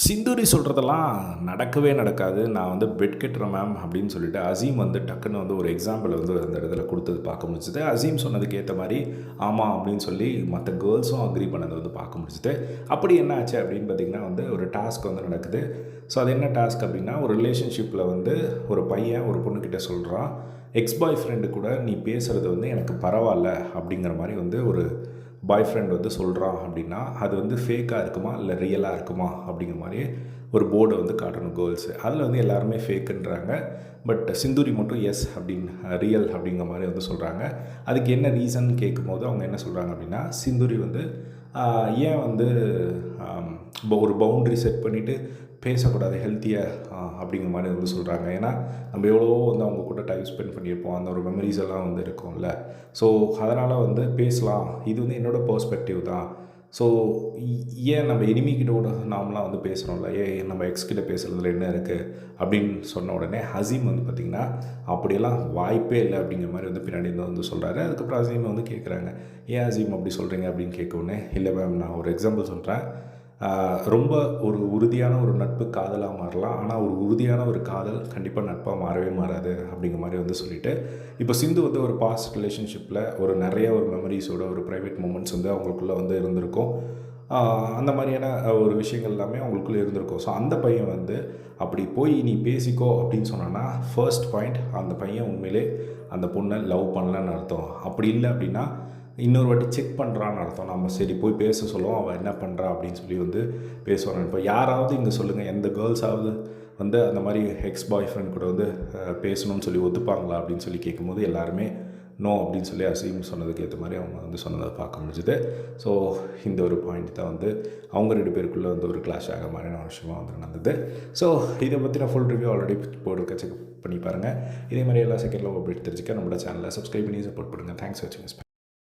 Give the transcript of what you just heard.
சிந்துரி சொல்கிறதெல்லாம் நடக்கவே நடக்காது. நான் வந்து பெட் கட்டுறேன் மேம் அப்படின்னு சொல்லிட்டு அசீம் வந்து டக்குன்னு வந்து ஒரு எக்ஸாம்பிள் வந்து அந்த இடத்துல கொடுத்தது பார்க்க முடிஞ்சுது. அசீம் சொன்னதுக்கு ஏற்ற மாதிரி ஆமாம் அப்படின்னு சொல்லி மற்ற கேர்ள்ஸும் அக்ரி பண்ணதை வந்து பார்க்க முடிஞ்சுது. அப்படி என்ன ஆச்சு அப்படின்னு பார்த்திங்கன்னா வந்து ஒரு டாஸ்க் வந்து நடக்குது. ஸோ அது என்ன டாஸ்க் அப்படின்னா, ஒரு ரிலேஷன்ஷிப்பில் வந்து ஒரு பையன் ஒரு பொண்ணுக்கிட்ட சொல்கிறான், எக்ஸ் பாய் ஃப்ரெண்டு கூட நீ பேசுகிறது வந்து எனக்கு பரவாயில்ல அப்படிங்கிற மாதிரி வந்து ஒரு பாய் ஃப்ரெண்ட் வந்து சொல்கிறான் அப்படின்னா, அது வந்து ஃபேக்காக இருக்குமா இல்லை ரியலாக இருக்குமா அப்படிங்கிற மாதிரி ஒரு போர்டை வந்து காட்டணும் கேர்ள்ஸு. அதில் வந்து எல்லாருமே ஃபேக்குன்றாங்க. பட் சிந்துரி மட்டும் எஸ் அப்படின்னு ரியல் அப்படிங்கிற மாதிரி வந்து சொல்கிறாங்க. அதுக்கு என்ன ரீசன் கேட்கும்போது அவங்க என்ன சொல்கிறாங்க அப்படின்னா, சிந்துரி வந்து ஏன் வந்து ஒரு பவுண்ட்ரி செட் பண்ணிவிட்டு பேசக்கூடாது ஹெல்த்தியாக அப்படிங்கிற மாதிரி வந்து சொல்கிறாங்க. ஏன்னா நம்ம எவ்வளவோ வந்து அவங்க கூட டைம் ஸ்பெண்ட் பண்ணியிருப்போம், அந்த ஒரு மெமரிஸ் எல்லாம் வந்து இருக்கும்ல. ஸோ அதனால் வந்து பேசலாம், இது வந்து என்னோடய பெர்ஸ்பெக்டிவ் தான். ஸோ ஏன் நம்ம எனிமிக்கிட்ட கூட நாமலாம் வந்து பேசுகிறோம்ல, ஏன் நம்ம எக்ஸ்கிட்ட பேசுகிறதுல என்ன இருக்குது அப்படின்னு சொன்ன உடனே ஹசீம் வந்து பார்த்திங்கன்னா அப்படியெல்லாம் வாய்ப்பே இல்லை அப்படிங்கிற மாதிரி வந்து பின்னாடி வந்து சொல்கிறாரு. அதுக்கப்புறம் ஹசீம் வந்து கேட்குறாங்க, ஏன் ஹசீம் அப்படி சொல்கிறீங்க அப்படின்னு கேட்க உடனே, இல்லை மேம் நான் ஒரு எக்ஸாம்பிள் சொல்கிறேன், ரொம்ப ஒரு உறுதியான ஒரு நட்பு காதலாக மாறலாம், ஆனால் ஒரு உறுதியான ஒரு காதல் கண்டிப்பாக நட்பாக மாறவே மாறாது அப்படிங்கிற மாதிரி வந்து சொல்லிவிட்டு, இப்போ சிந்து வந்து ஒரு பாஸ்ட் ரிலேஷன்ஷிப்பில் ஒரு நிறைய ஒரு மெமரிஸோட ஒரு ப்ரைவேட் மூமெண்ட்ஸ் வந்து அவங்களுக்குள்ளே வந்து இருந்திருக்கும். அந்த மாதிரியான ஒரு விஷயங்கள் எல்லாமே அவங்களுக்குள்ளே இருந்திருக்கும். ஸோ அந்த பையன் வந்து அப்படி போய் நீ பேசிக்கோ அப்படின்னு சொன்னான்னா, ஃபர்ஸ்ட் பாயிண்ட் அந்த பையன் உண்மையிலே அந்த பொண்ணை லவ் பண்ணலன்னு அர்த்தம். அப்படி இல்லை அப்படின்னா இன்னொரு வாட்டி செக் பண்ணுறான்னு அர்த்தம். நம்ம சரி போய் பேச சொல்லுவோம், அவள் என்ன பண்ணுறா அப்படின்னு சொல்லி வந்து பேசுவாங்க. இப்போ யாராவது இங்கே சொல்லுங்கள், எந்த கேர்ள்ஸாவது வந்து அந்த மாதிரி எக்ஸ் பாய் ஃப்ரெண்ட் கூட வந்து பேசணும்னு சொல்லி ஒத்துப்பாங்களா அப்படின்னு சொல்லி கேட்கும்போது எல்லாருமே நோ அப்படின்னு சொல்லி அசீம் சொன்னதுக்கு ஏற்ற மாதிரி அவங்க வந்து சொன்னதை பார்க்க முடிஞ்சுது. ஸோ இந்த ஒரு பாயிண்ட் தான் வந்து அவங்க 2 பேருக்குள்ளே வந்து ஒரு கிளாஷ் ஆக மாதிரியான விஷயமாக வந்து நடந்தது. ஸோ இதை பற்றின ஃபுல் ரிவ்யூ ஆல்ரெடி போட்டிருக்க, செக் பண்ணி பாருங்கள். இதே மாதிரி எல்லா செகண்டில் அப்டேட் தெரிஞ்சுக்க நம்மளோட சேனலை சப்ஸ்கிரைப் பண்ணி சப்போர்ட் பண்ணுங்கள். தேங்க்ஸ் ஃபார் வாட்சிங்.